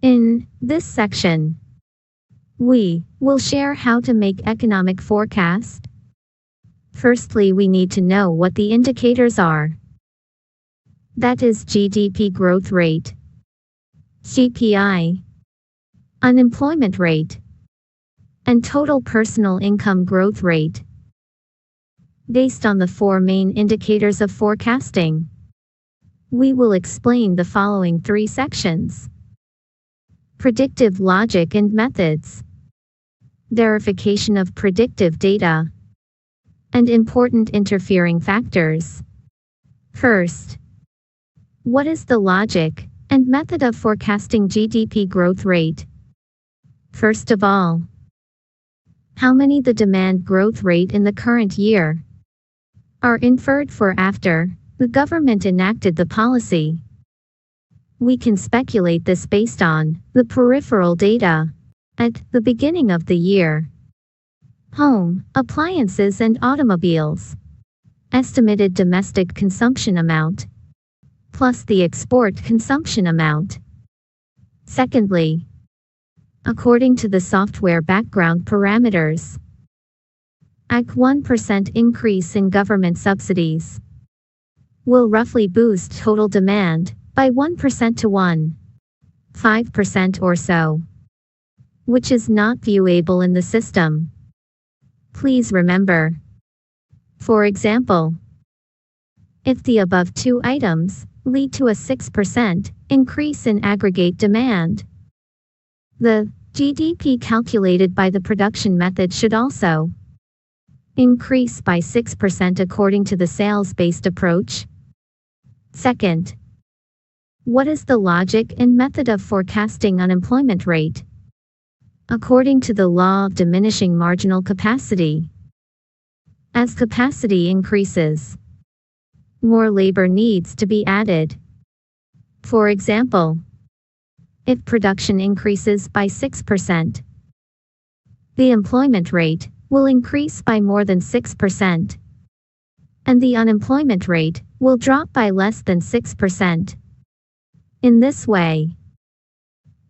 In this section, we will share how to make economic forecast. Firstly, we need to know what the indicators are. That is GDP growth rate, CPI, unemployment rate, and total personal income growth rate. Based on the four main indicators of forecasting, we will explain the following three sections: predictive logic and methods, verification of predictive data, and important interfering factors. First, what is the logic and method of forecasting GDP growth rate? First of all, how many the demand growth rate in the current year are inferred for after the government enacted the policy. We can speculate this based on the peripheral data at the beginning of the year. Home, appliances and automobiles, estimated domestic consumption amount, plus the export consumption amount. Secondly, according to the software background parameters, a 1% increase in government subsidies will roughly boost total demand by 1% to 1.5% or so, which is not viewable in the system. Please remember, for example, if the above two items lead to a 6% increase in aggregate demand, the GDP calculated by the production method should also increase by 6% according to the sales-based approach. Second, what is the logic and method of forecasting unemployment rate? According to the law of diminishing marginal capacity, as capacity increases, more labor needs to be added. For example, if production increases by 6%, the employment rate will increase by more than 6%, and the unemployment rate will drop by less than 6%. In this way,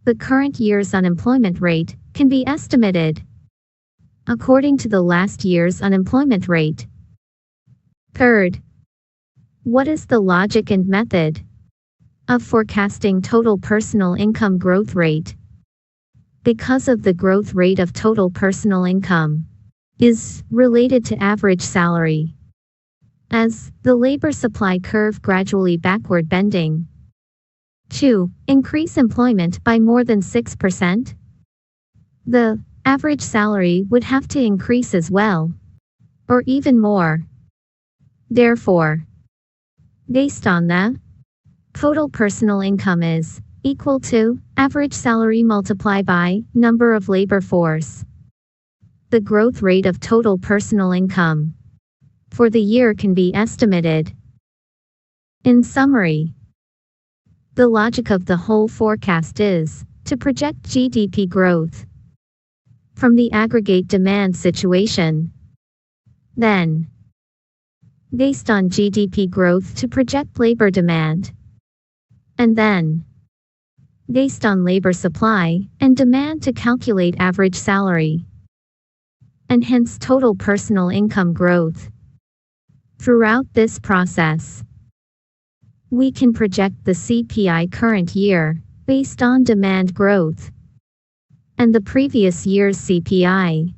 the current year's unemployment rate can be estimated according to the last year's unemployment rate. Third, what is the logic and method of forecasting total personal income growth rate? Because of the growth rate of total personal income is related to average salary, as the labor supply curve gradually backward bending to increase employment by more than 6%, the average salary would have to increase as well, or even more. Therefore, based on the total personal income is equal to average salary multiplied by number of labor force, the growth rate of total personal income for the year can be estimated. In summary, the logic of the whole forecast is to project GDP growth from the aggregate demand situation. Then, based on GDP growth to project labor demand. And then, based on labor supply and demand to calculate average salary, and hence total personal income growth. Throughout this process, we can project the CPI current year based on demand growth and the previous year's CPI.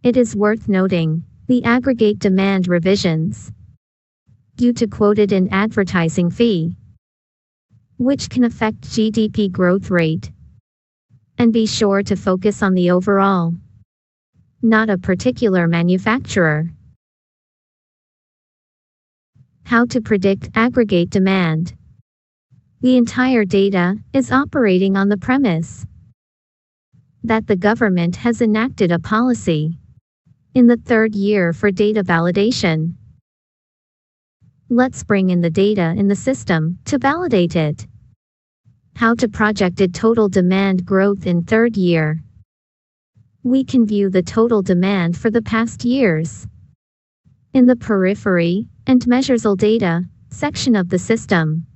It is worth noting the aggregate demand revisions due to quoted in advertising fee, which can affect GDP growth rate. And be sure to focus on the overall, not a particular manufacturer. How to predict aggregate demand. The entire data is operating on the premise that the government has enacted a policy in the third year for data validation. Let's bring in the data in the system to validate it. How to projected total demand growth in third year. We can view the total demand for the past years in the periphery and measures all data section of the system.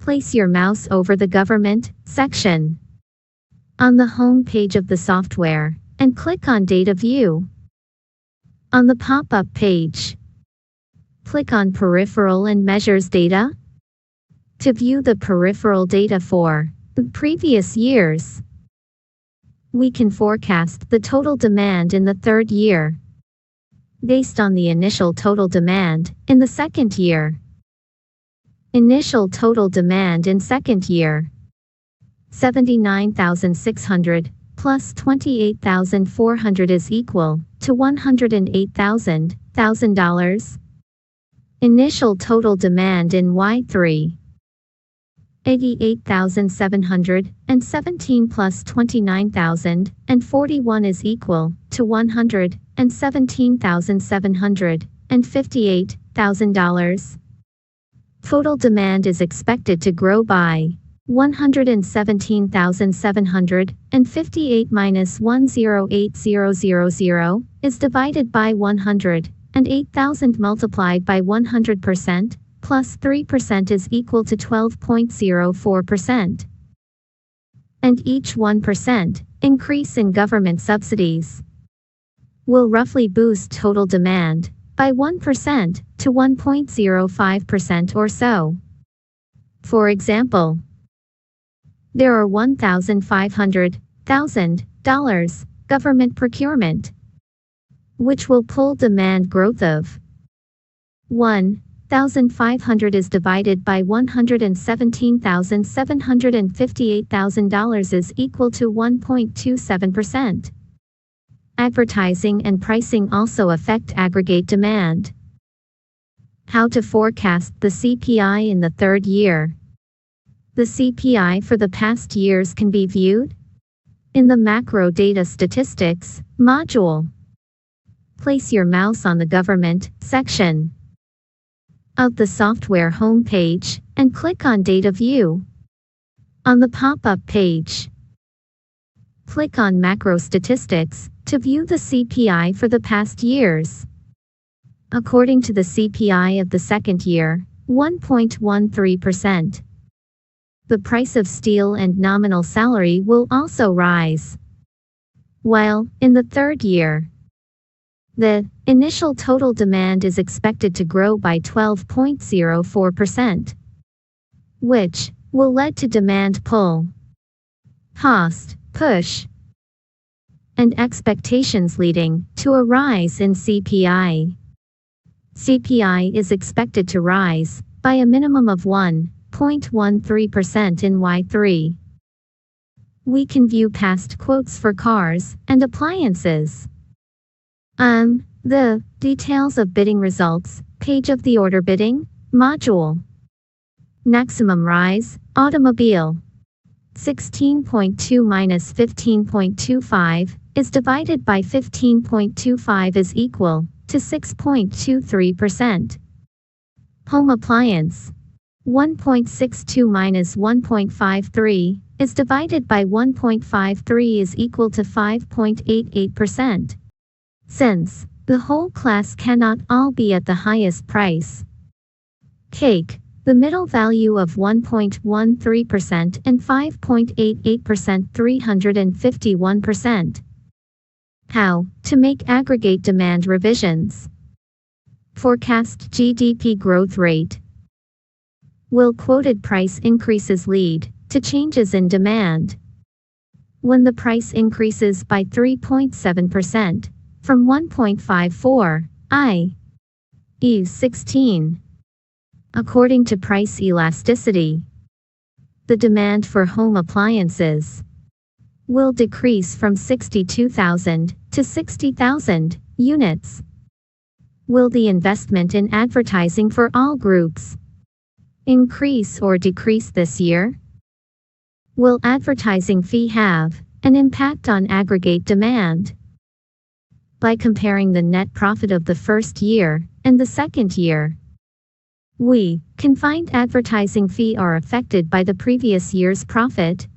Place your mouse over the Government section on the home page of the software and click on Data View. On the pop-up page, click on Peripheral and Measures Data to view the peripheral data for the previous years. We can forecast the total demand in the third year based on the initial total demand in the second year. Initial total demand in second year, 79,600 plus 28,400 is equal to $108,000. Initial total demand in Y3, 88,717 plus 29,041 is equal to $117,758,000. Total demand is expected to grow by 117,758 minus 108,000 is divided by 100, and 8,000 multiplied by 100% plus 3% is equal to 12.04%. And each 1% increase in government subsidies will roughly boost total demand by 1% to 1.05% or so. For example, there are $1,500,000 government procurement, which will pull demand growth of 1,500 is divided by $117,758,000 is equal to 1.27%. Advertising and pricing also affect aggregate demand. How to forecast the CPI in the third year. The CPI for the past years can be viewed in the Macro Data Statistics module. Place your mouse on the Government section of the software homepage and click on Data View. On the pop-up page, click on Macro Statistics to view the CPI for the past years. According to the CPI of the second year, 1.13%. The price of steel and nominal salary will also rise. While, in the third year, the initial total demand is expected to grow by 12.04%, which will lead to demand pull, cost push, and expectations leading to a rise in CPI. CPI is expected to rise by a minimum of 1.13% in Y3. We can view past quotes for cars and appliances. The Details of Bidding Results page of the Order Bidding module. Maximum rise, automobile. 16.2 minus 15.25 is divided by 15.25 is equal to 6.23%. Home appliance. 1.62 minus 1.53 is divided by 1.53 is equal to 5.88%. Since the whole class cannot all be at the highest price, cake, the middle value of 1.13% and 5.88%, 351%. How to make aggregate demand revisions. Forecast GDP growth rate. Will quoted price increases lead to changes in demand? When the price increases by 3.7%, from 1.54, i.e. 16. According to price elasticity, the demand for home appliances will decrease from 62,000 to 60,000 units. Will the investment in advertising for all groups increase or decrease this year? Will advertising fee have an impact on aggregate demand? By comparing the net profit of the first year and the second year, we can find advertising fee are affected by the previous year's profit.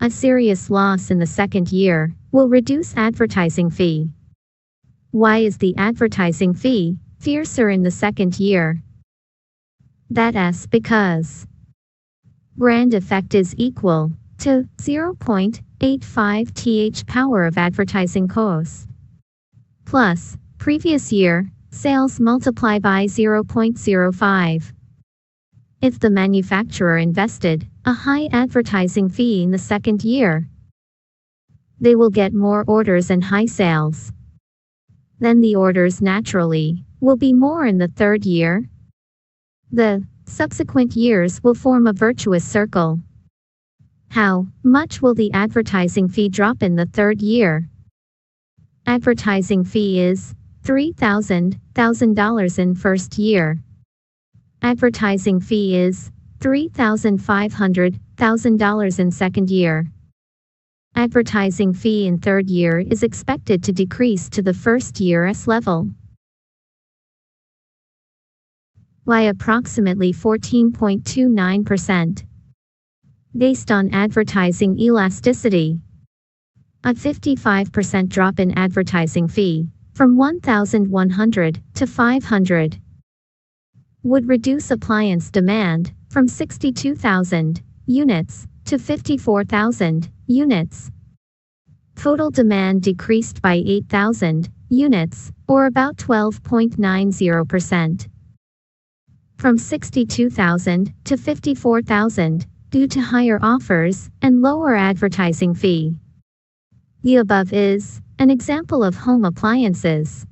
A serious loss in the second year will reduce advertising fee. Why is the advertising fee, fiercer in the second year. That's because Brand effect is equal to 0.85 th power of advertising cost plus previous year sales multiply by 0.05. If the manufacturer invested a high advertising fee in the second year, they will get more orders and high sales. Then the orders naturally will be more in the third year. The subsequent years will form a virtuous circle. How much will the advertising fee drop in the third year? Advertising fee is $3,000 in first year. Advertising fee is $3,500 in second year. Advertising fee in third year is expected to decrease to the first year's level by approximately 14.29%. Based on advertising elasticity, a 55% drop in advertising fee from 1,100 to 500 would reduce appliance demand from 62,000 units to 54,000 units. Total demand decreased by 8,000 units, or about 12.90%. From 62,000 to 54,000 due to higher offers and lower advertising fee. The above is an example of home appliances.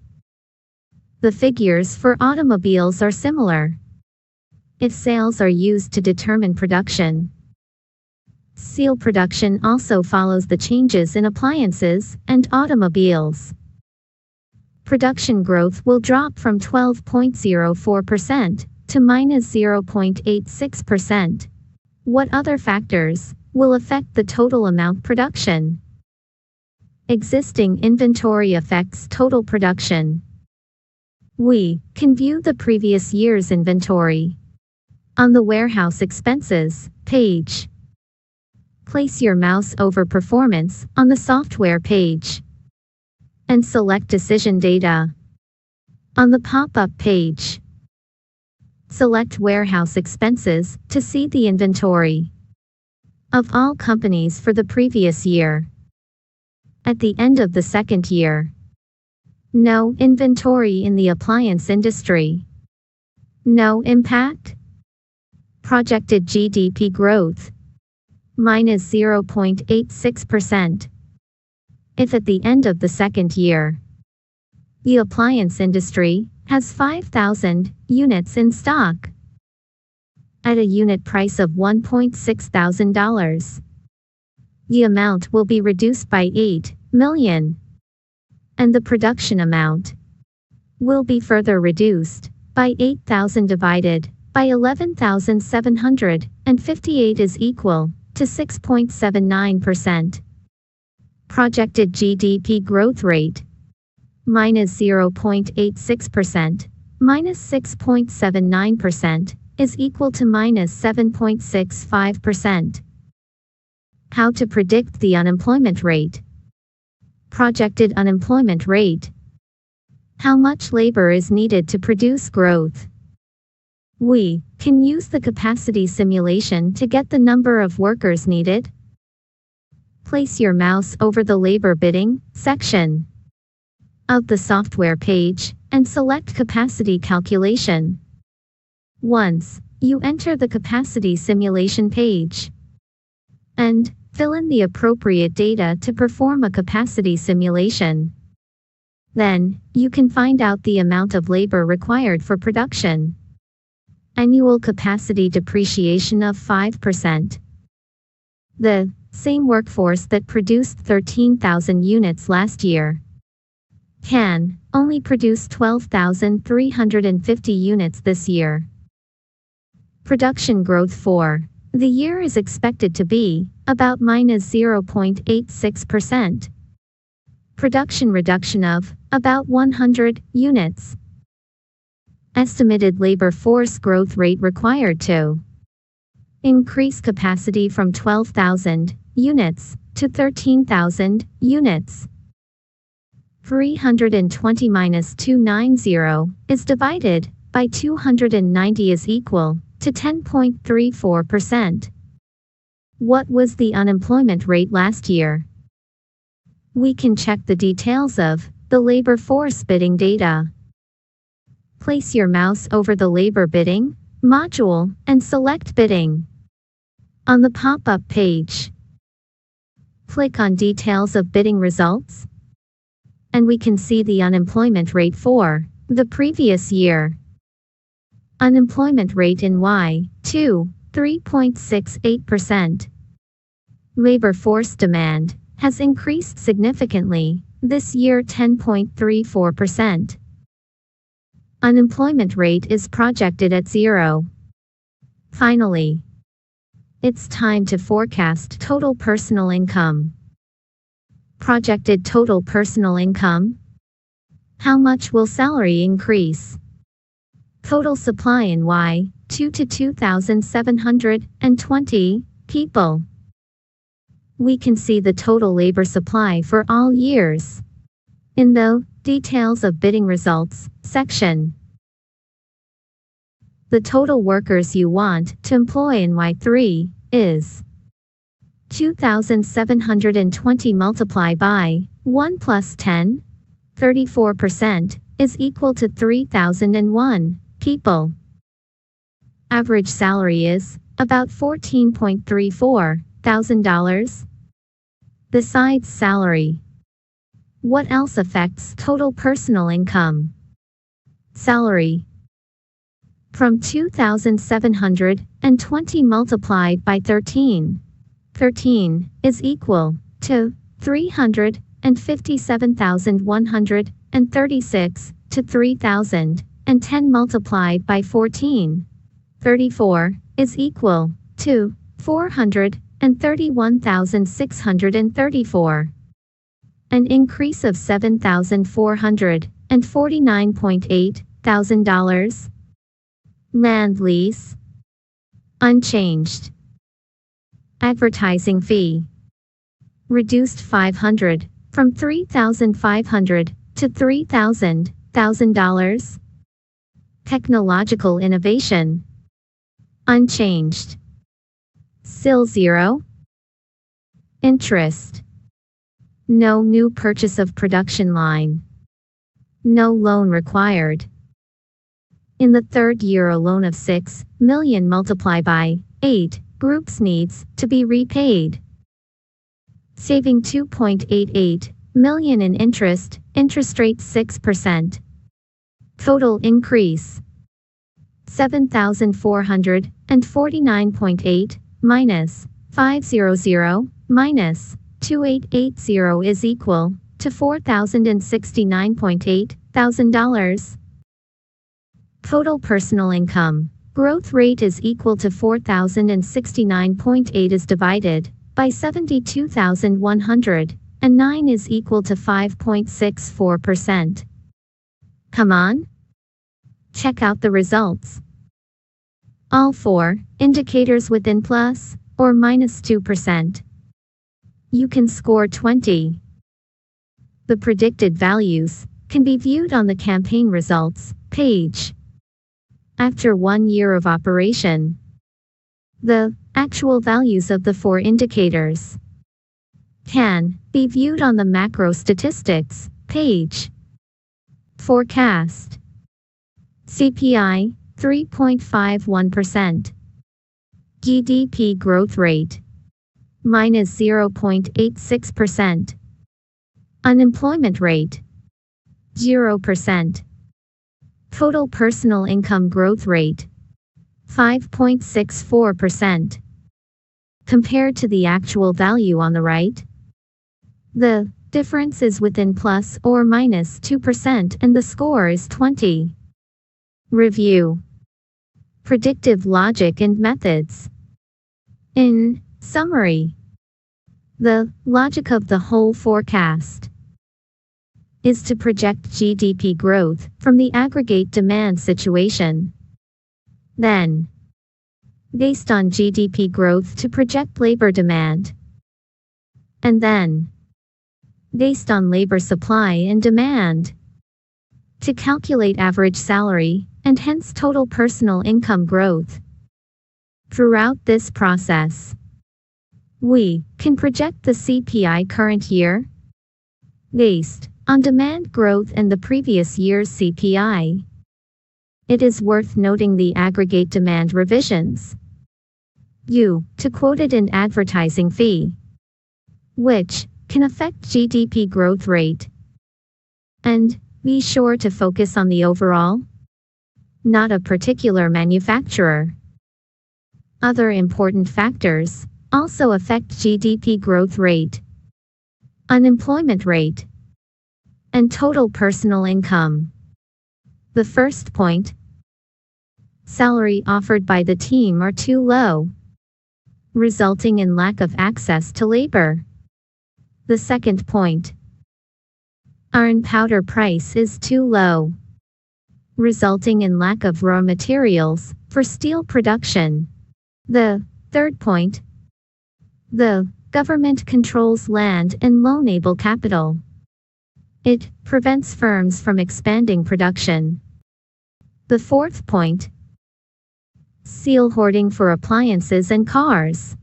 The figures for automobiles are similar. If sales are used to determine production, seal production also follows the changes in appliances and automobiles. Production growth will drop from 12.04% to minus 0.86%. What other factors will affect the total amount production? Existing inventory affects total production. We can view the previous year's inventory on the warehouse expenses page. Place your mouse over performance on the software page and select decision data. On the pop-up page, select warehouse expenses to see the inventory of all companies for the previous year. At the end of the second year, no inventory in the appliance industry. No impact. Projected GDP growth, minus 0.86%. If at the end of the second year, the appliance industry has 5,000 units in stock at a unit price of $1,600, the amount will be reduced by 8 million. And the production amount will be further reduced by 8,000 divided by 11,758 is equal to 6.79%. Projected GDP growth rate, minus 0.86%, minus 6.79% is equal to minus 7.65%. How to predict the unemployment rate? Projected unemployment rate. How much labor is needed to produce growth? We can use the capacity simulation to get the number of workers needed. Place your mouse over the labor bidding section of the software page and select capacity calculation. Once you enter the capacity simulation page and fill in the appropriate data to perform a capacity simulation, then you can find out the amount of labor required for production. Annual capacity depreciation of 5%. The same workforce that produced 13,000 units last year can only produce 12,350 units this year. Production growth for the year is expected to be about minus 0.86%. Production reduction of about 100 units. Estimated labor force growth rate required to increase capacity from 12,000 units to 13,000 units. 320 minus 290 is divided by 290 is equal to 10.34%. What was the unemployment rate last year? We can check the details of the labor force bidding data. Place your mouse over the labor bidding module and select bidding. On the pop-up page, click on Details of Bidding Results, and we can see the unemployment rate for the previous year. Unemployment rate in Y2, 3.68%. Labor force demand has increased significantly this year, 10.34%. Unemployment rate is projected at 0. Finally, it's time to forecast total personal income. Projected total personal income. How much will salary increase? Total supply in Y2 to 2,720 people. We can see the total labor supply for all years in the Details of Bidding Results section. The total workers you want to employ in Y3 is 2,720 multiplied by 1 plus 10, 34%, is equal to 3,001 people. Average salary is about $14.34 thousand. Besides salary, what else affects total personal income? Salary. From 2,720 multiplied by 13. 13 is equal to 357,136 to 3,010 multiplied by 14. 34 is equal to 431,634. An increase of $7,449.8 thousand. Land lease. Unchanged. Advertising fee. Reduced 500 from 3,500 to 3,000 Technological innovation. Unchanged. Still 0. Interest. No new purchase of production line. No loan required. In the third year, a loan of 6 million multiplied by 8 groups needs to be repaid, saving 2.88 million in interest rate 6%. Total increase 7,449.8 minus 500 minus 2880 is equal to $4,069.8 thousand. Total personal income growth rate is equal to 4,069.8 is divided by 72,109 is equal to 5.64%. Come on, check out the results. All 4 indicators within plus or minus 2%. You can score 20. The predicted values can be viewed on the campaign results page. After 1 year of operation, the actual values of the 4 indicators can be viewed on the macro statistics page. Forecast. CPI 3.51%. GDP growth rate minus 0.86%. Unemployment rate 0%. Total personal income growth rate 5.64%. Compared to the actual value on the right, the difference is within plus or minus 2% and the score is 20. Review. Predictive logic and methods. In summary, the logic of the whole forecast is to project GDP growth from the aggregate demand situation. Then, based on GDP growth, to project labor demand. And then, based on labor supply and demand, to calculate average salary and hence total personal income growth. Throughout this process, We can project the CPI current year based on demand growth and the previous year's CPI. It is worth noting the aggregate demand revisions to quoted in advertising fee, which can affect GDP growth rate. And be sure to focus on the overall, not a particular manufacturer. Other important factors also affect GDP growth rate, unemployment rate, and total personal income. The first point: salary offered by the team are too low, resulting in lack of access to labor. The second point: iron powder price is too low, resulting in lack of raw materials for steel production. The third point: the government controls land and loanable capital. It prevents firms from expanding production. The fourth point: steel hoarding for appliances and cars,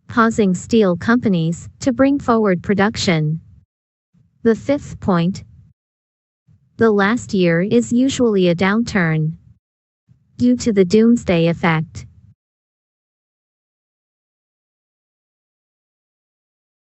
causing steel companies to bring forward production. The fifth point: the last year is usually a downturn due to the doomsday effect.